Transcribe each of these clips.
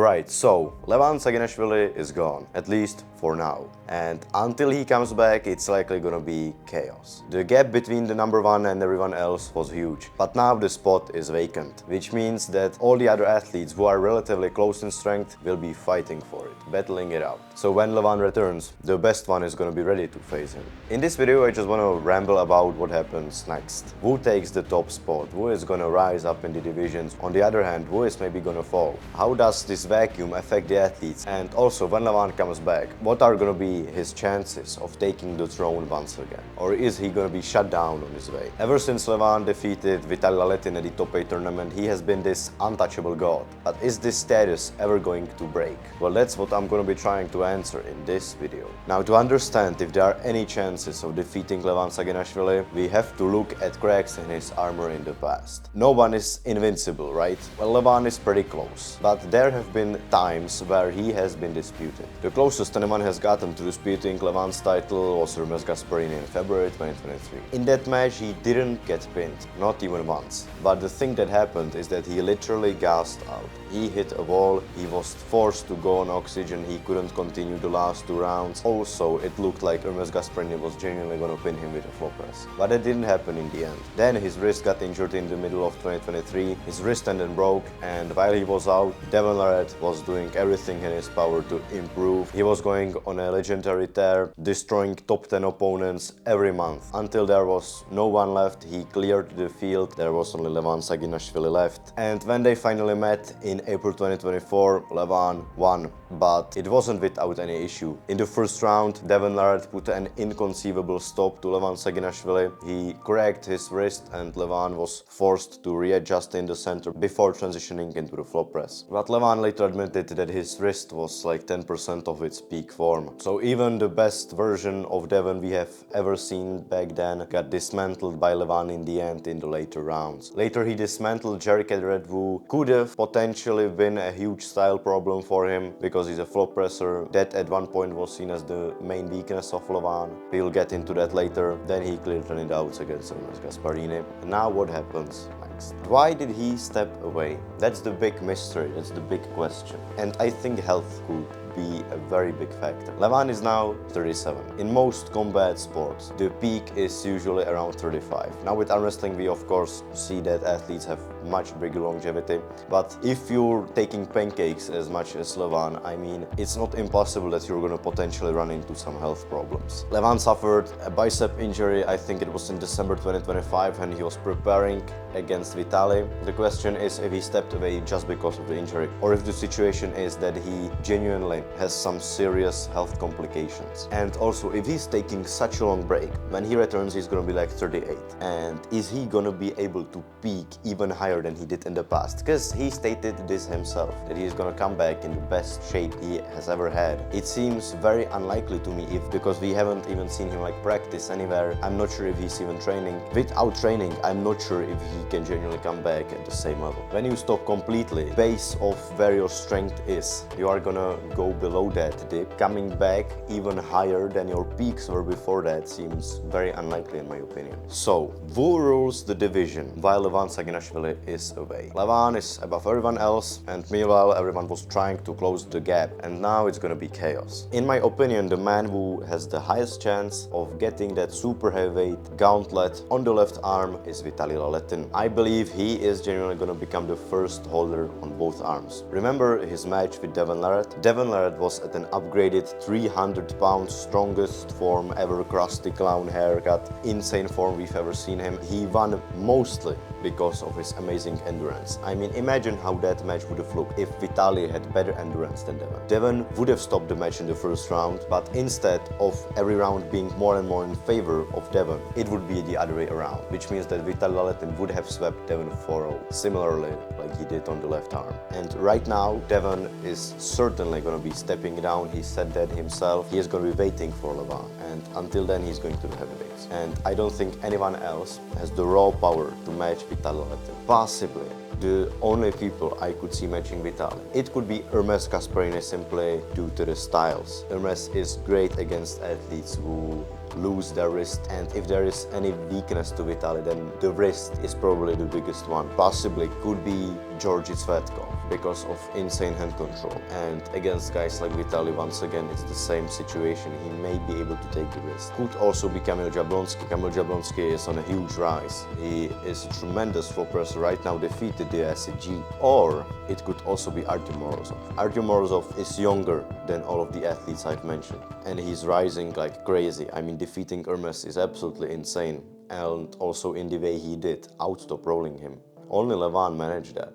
Alright, so Levan Saginashvili is gone, at least for now. And until he comes back, it's likely gonna be chaos. The gap between the number one and everyone else was huge, but now the spot is vacant, which means that all the other athletes who are relatively close in strength will be fighting for it, battling it out. So when Levan returns, the best one is gonna be ready to face him. In this video, I just wanna ramble about what happens next. Who takes the top spot? Who is gonna rise up in the divisions? On the other hand, who is maybe gonna fall? How does this vacuum affect the athletes? And also, when Levan comes back, what are gonna be his chances of taking the throne once again? Or is he gonna be shut down on his way? Ever since Levan defeated Vitaly Laletin at the top 8 tournament, he has been this untouchable god. But is this status ever going to break? Well, that's what I'm gonna be trying to answer in this video. Now, to understand if there are any chances of defeating Levan Saginashvili, we have to look at cracks in his armor in the past. No one is invincible, right? Well, Levan is pretty close, but there have been times where he has been disputed. The closest anyone has gotten to disputing Levan's title was Hermes Gasparini in February 2023. In that match, he didn't get pinned, not even once. But the thing that happened is that he literally gassed out. He hit a wall, he was forced to go on oxygen, he couldn't continue the last 2 rounds. Also, it looked like Hermes Gasparini was genuinely gonna pin him with a flop press. But it didn't happen in the end. Then his wrist got injured in the middle of 2023, his wrist tendon broke, and while he was out, Devon Larratt was doing everything in his power to improve. He was going on a legendary tear, destroying top 10 opponents every month. Until there was no one left, he cleared the field, there was only Levan Saginashvili left. And when they finally met in April 2024, Levan won, but it wasn't without any issue. In the first round, Devon Larratt put an inconceivable stop to Levan Saginashvili. He cracked his wrist and Levan was forced to readjust in the center before transitioning into the flop press. But Levan later admitted that his wrist was like 10% of its peak form. So even the best version of Devon we have ever seen back then got dismantled by Levan in the end in the later rounds. Later he dismantled Jerry Cadret, who could have potentially been a huge style problem for him because he's a flop presser. That at one point was seen as the main weakness of Levan. We'll get into that later. Then he cleared it out against Hermes Gasparini. And now what happens next? Why did he step away? That's the big mystery, that's the big question. And I think health could be a very big factor. Levan is now 37. In most combat sports, the peak is usually around 35. Now with arm wrestling, we of course see that athletes have much bigger longevity. But if you're taking pancakes as much as Levan, I mean, it's not impossible that you're gonna potentially run into some health problems. Levan suffered a bicep injury, I think it was in December 2025, and he was preparing against Vitaly. The question is if he stepped away just because of the injury, or if the situation is that he genuinely has some serious health complications. And also, if he's taking such a long break, when he returns he's gonna be like 38. And is he gonna be able to peak even higher than he did in the past? Because he stated this himself, that he's gonna come back in the best shape he has ever had. It seems very unlikely to me, because we haven't even seen him like practice anywhere. I'm not sure if he's even training. Without training, I'm not sure if he can genuinely come back at the same level. When you stop completely, base of where your strength is, you are gonna go below that dip. Coming back even higher than your peaks were before that seems very unlikely in my opinion. So, who rules the division while Levan Saginashvili is away? Levan is above everyone else, and meanwhile everyone was trying to close the gap, and now it's gonna be chaos. In my opinion, the man who has the highest chance of getting that super heavyweight gauntlet on the left arm is Vitaly Laletin. I believe he is genuinely gonna become the first holder on both arms. Remember his match with Devon Larratt? Devon Larratt was at an upgraded 300 pounds strongest form ever, crusty clown haircut, insane form we've ever seen him. He won mostly because of his amazing endurance. I mean, imagine how that match would have looked if Vitaly had better endurance than Devon. Devon would have stopped the match in the first round, but instead of every round being more and more in favor of Devon, it would be the other way around, which means that Vitaly Laletin would have swept Devon 4-0, similarly like he did on the left arm. And right now, Devon is certainly going to be stepping down. He said that himself. He is going to be waiting for Levan, and until then he's going to the heavyweights. And I don't think anyone else has the raw power to match Vitaly Laletin. Possibly the only people I could see matching Vitaly, it could be Hermes Gasparini, simply due to the styles. Hermes is great against athletes who lose their wrist, and if there is any weakness to Vitaly, then the wrist is probably the biggest one. Possibly could be Georgi Cvetkov. because of insane hand control. And against guys like Vitaly, once again, it's the same situation. He may be able to take the risk. Could also be Kamil Jablonski. Kamil Jablonski is on a huge rise. He is a tremendous floor presser, right now defeated the SCG. Or it could also be Artyom Morozov. Artyom Morozov is younger than all of the athletes I've mentioned, and he's rising like crazy. I mean, defeating Hermes is absolutely insane, and also in the way he did, out-top rolling him. Only Levan managed that.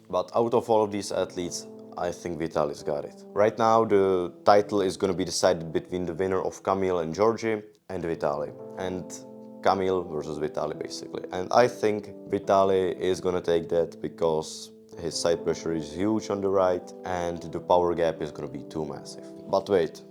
But out of all of these athletes, I think Vitaly's got it. Right now, the title is going to be decided between the winner of Kamil and Georgi and Vitaly. And Kamil versus Vitaly, basically. And I think Vitaly is going to take that because his side pressure is huge on the right and the power gap is going to be too massive. But wait,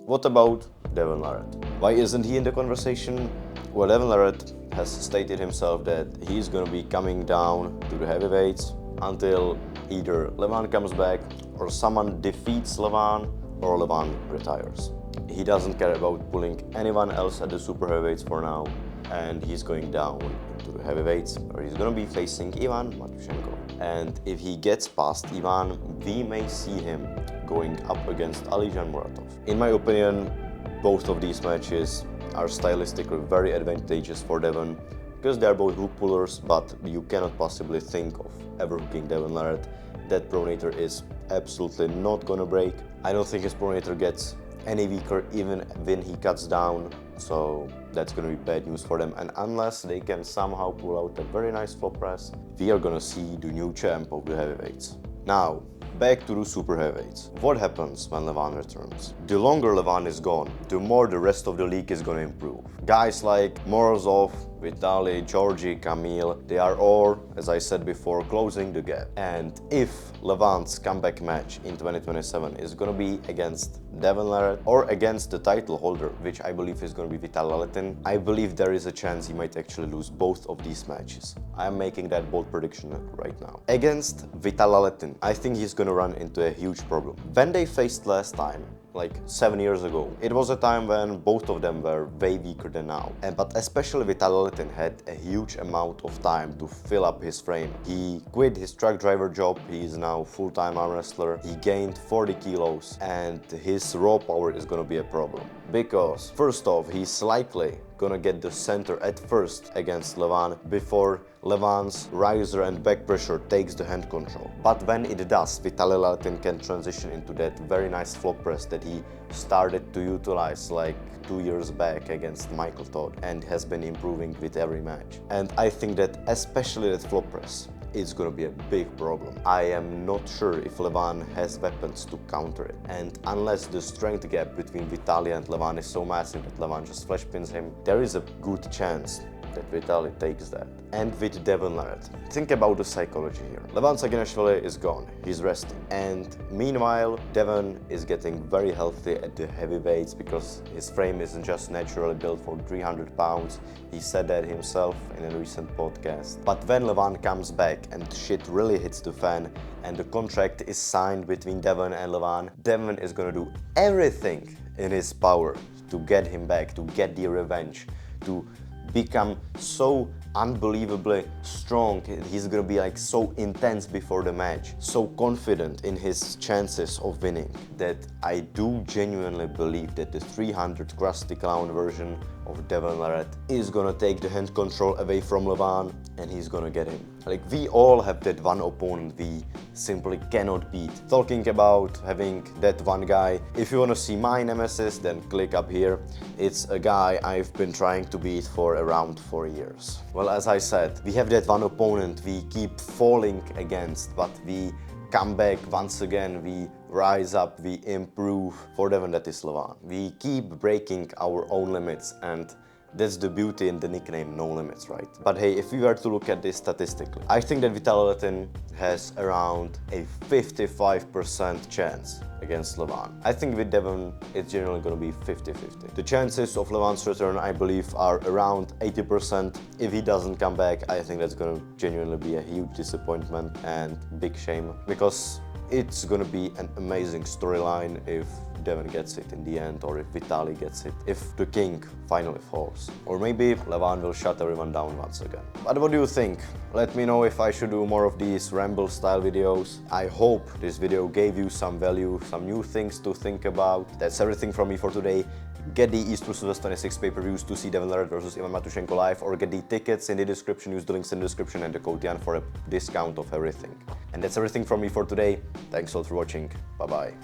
what about Devon Larratt? Why isn't he in the conversation? Well, Devon Larratt has stated himself that he's going to be coming down to the heavyweights until either Levan comes back or someone defeats Levan or Levan retires. He doesn't care about pulling anyone else at the super heavyweights for now, and he's going down into the heavyweights where he's going to be facing Ivan Matyushenko. And if he gets past Ivan, we may see him going up against Alijan Muratov. In my opinion, both of these matches are stylistically very advantageous for Devon because they are both hook pullers, but you cannot possibly think of ever hooking Devon Larratt. That pronator is absolutely not gonna break. I don't think his pronator gets any weaker even when he cuts down, so that's gonna be bad news for them. And unless they can somehow pull out a very nice flop press, we are gonna see the new champ of the heavyweights. Now, back to the super heavyweights. What happens when Levan returns? The longer Levan is gone, the more the rest of the league is gonna improve. Guys like Morozov, Vitaly, Georgi, Kamil, they are all, as I said before, closing the gap. And if Levan's comeback match in 2027 is gonna be against Devon Larratt or against the title holder, which I believe is gonna be Vitaly Laletin, I believe there is a chance he might actually lose both of these matches. I am making that bold prediction right now. Against Vitaly Laletin, I think he's gonna run into a huge problem. When they faced last time, like 7 years ago, it was a time when both of them were way weaker than now. But especially Vitaly Laletin had a huge amount of time to fill up his frame. He quit his truck driver job, he is now full-time arm wrestler, he gained 40 kilos, and his raw power is gonna be a problem. Because, first off, he's likely gonna get the center at first against Levan before Levan's riser and back pressure takes the hand control. But when it does, Vitaly Laletin can transition into that very nice flop press that he started to utilize like 2 years back against Michael Todd and has been improving with every match. And I think that especially that flop press is gonna be a big problem. I am not sure if Levan has weapons to counter it. And unless the strength gap between Vitaly and Levan is so massive that Levan just flash pins him, there is a good chance that Vitaly takes that. And with Devon Larratt, think about the psychology here. Levan Saginashvili is gone, he's resting. And meanwhile, Devon is getting very healthy at the heavyweights because his frame isn't just naturally built for 300 pounds. He said that himself in a recent podcast. But when Levan comes back and shit really hits the fan and the contract is signed between Devon and Levan, Devon is gonna do everything in his power to get him back, to get the revenge, to become so unbelievably strong. He's gonna be like so intense before the match, so confident in his chances of winning, that I do genuinely believe that the 300 Krusty Clown version of Devon Larratt is gonna take the hand control away from Levan and he's gonna get him. Like, we all have that one opponent we simply cannot beat. Talking about having that one guy, if you wanna see my nemesis, then click up here. It's a guy I've been trying to beat for around 4 years. Well, as I said, we have that one opponent we keep falling against, but we come back once again, we rise up, we improve. For Devon, that is Levan. We keep breaking our own limits, and that's the beauty in the nickname No Limits, right? But hey, if we were to look at this statistically, I think that Vitaly Laletin has around a 55% chance against Levan. I think with Devon, it's generally going to be 50-50. The chances of Levan's return, I believe, are around 80%. If he doesn't come back, I think that's going to genuinely be a huge disappointment and big shame, because it's going to be an amazing storyline if Devon gets it in the end, or if Vitaly gets it, if the king finally falls. Or maybe Levan will shut everyone down once again. But what do you think? Let me know if I should do more of these ramble style videos. I hope this video gave you some value, some new things to think about. That's everything from me for today. Get the East 2026 pay-per-views to see Devon Larratt versus Ivan Matushenko live, or get the tickets in the description, use the links in the description and the code Jan for a discount of everything. And that's everything from me for today. Thanks a lot for watching. Bye bye.